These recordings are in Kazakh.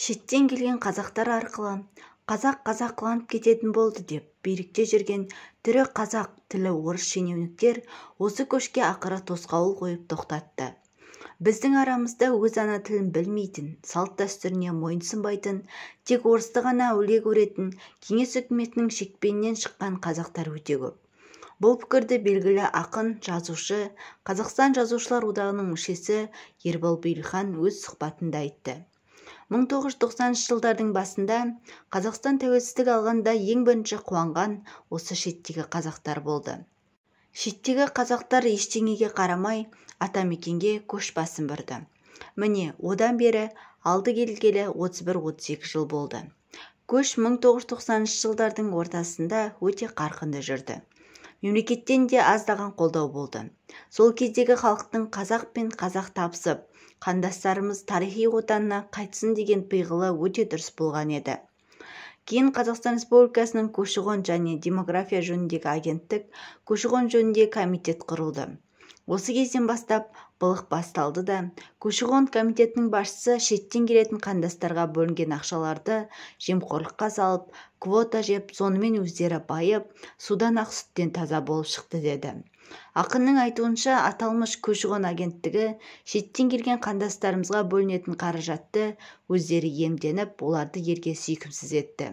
Шеттен келген қазақтар арқылы қазақ қазақыланып кететін болды деп билікте жүрген тірі қазақ тілі орыс шенеуніктер осы көшке ақыры тосқауыл қойып тоқтатты. Біздің арамызда өз ана тілін білмейтін, салт-дәстүріне мойынсынбайтын, тек орысты ғана әулие көретін кеңес үкіметінің шекпенінен шыққан қазақтар өте көп. Бұл пікірді белгілі ақын, жазушы, Қазақстан Жазушылар Одағының мүшесі Ербол Бейілхан өз сұхбатында айтты. 1990 жылдардың басында Қазақстан тәуелсіздік алғанда ең бірінші қуанған осы шеттегі қазақтар болды. Шеттегі қазақтар ештеңеге қарамай атамекенге көш басын бұрды. Міне, одан бері алды келгелі 31-32 жыл болды. Көш 1990 жылдардың ортасында өте қарқынды жүрді. Мемлекеттен де аздаған қолдау болды. Сол кездегі халықтың қазақ пен қазақ табысып, қандастарымыз тарихи отанына қайтсын деген пиғылы өте дұрыс болған еді. Кейін Қазақстан Республикасының көші-қон және демография жөніндегі агенттік, көші-қон жөніндегі комитет құрылды. Осы кезден бастап былық басталды да, көші-қон комитетінің басшысы шеттен келетін қандастарға бөлінген ақшаларды жемқорлыққа салып, квота жеп, сонымен өздері байып, судан ақ сүттен таза болып шықты деді. Ақынның айтуынша, аталмыш көші-қон агенттігі шеттен келген қандастарымызға бөлінетін қаражатты өздері иемденіп, оларды ерге сүйкімсіз етті.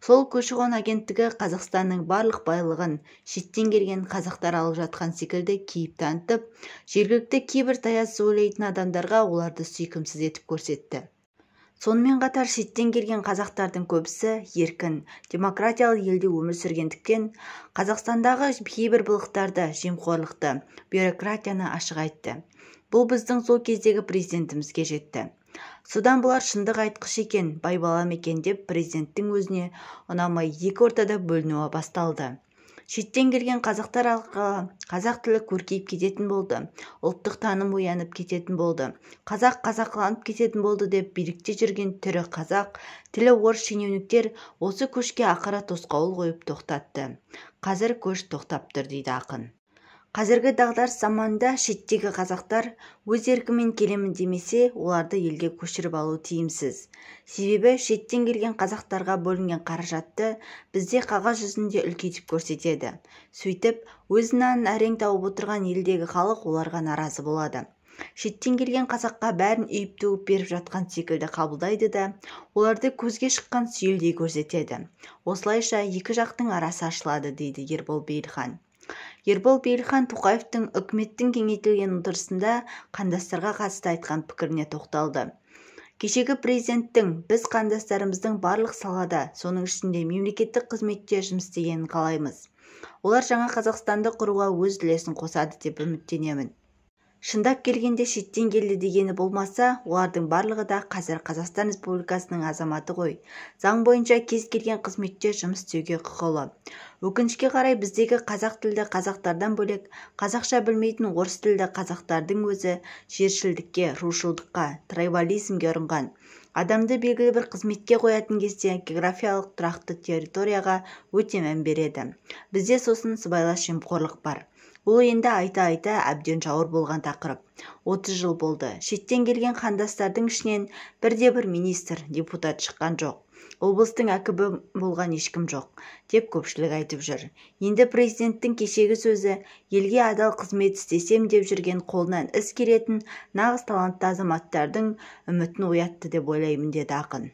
Сол көші-қон агенттігі Қазақстанның барлық байлығын шеттен келген қазақтар алып жатқан секілді кейіп танытып, жергілікті кейбір таяз ойлайтын адамдарға оларды сүйкімсіз етіп көрсетті. Сонымен қатар шеттен келген қазақтардың көбісі еркін, демократиялы елде өмір сүргендіктен Қазақстандағы кейбір былықтарды, жемқорлықты, бюрократияны ашық айтты. Бұл біздің сол кездегі президентімізге жетті. Содан бұлар шындық айтқыш екен, байбалам екен деп президенттің өзіне ұнамай екі ортада бөлінуі басталды. Шеттен келген қазақтар арқылы қазақ тілі көркейіп кететін болды, ұлттық таным оянып кететін болды, қазақ қазақыланып кететін болды деп билікте жүрген тірі қазақ тілі орыс шенеуніктер осы көшке ақыры тосқауыл қойып тоқтатты. Қазір көш тоқтап тұр дейді ақын. Қазіргі дағдарыс заманында шеттегі қазақтар өз еркімен келемін демесе, оларды елге көшіріп алу тиімсіз. Себебі шеттен келген қазақтарға бөлінген қаражатты бізде қағаз жүзінде үлкейтіп көрсетеді. Сөйтіп, өзінен әрең тауып отырған елдегі халық оларға наразы болады. Шеттен келген қазаққа бәрін үйіп-төгіп беріп жатқан секілді қабылдайды да, оларды көзге шыққан сүйелдей көрсетеді. Осылайша екі жақтың арасы ашылады, дейді Ербол Бейілхан. Ербол Бейілхан Тоқаевтың үкіметтің кеңейтілген отырысында қандастарға қатысты айтқан пікіріне тоқталды. Кешегі президенттің біз қандастарымыздың барлық салада, соның ішінде мемлекеттік қызметте жұмыс істегенін қалаймыз. Олар жаңа Қазақстанды құруға өз үлесін қосады деп үміттенемін. Шындап келгенде шеттен келді дегені болмаса, олардың барлығы да қазір Қазақстан Республикасының азаматы ғой. Заң бойынша кез келген қызметте жұмыс істеуге құқылы. Өкінішке қарай біздегі қазақ тілді қазақтардан бөлек қазақша білмейтін орыс тілді қазақтардың өзі жершілдікке, рушылдыққа, трайбализмге ұрынған. Адамды белгілі бір қызметке қоятын кезде географиялық тұрақты территорияға өте мән береді. Бізде сосын сыбайлас жемқорлық бар. Бұл енді айта-айта әбден жауыр болған тақырып. 30 жыл болды. Шеттен келген қандастардың ішінен бірде-бір министр, депутат шыққан жоқ. Облыстың әкімі болған ешкім жоқ, деп көпшілік айтып жүр. Енді президенттің кешегі сөзі елге адал қызмет істесем деп жүрген қолынан іс келетін нағыз талантты азаматтардың үмітін оятты деп ойлаймын, деді ақын.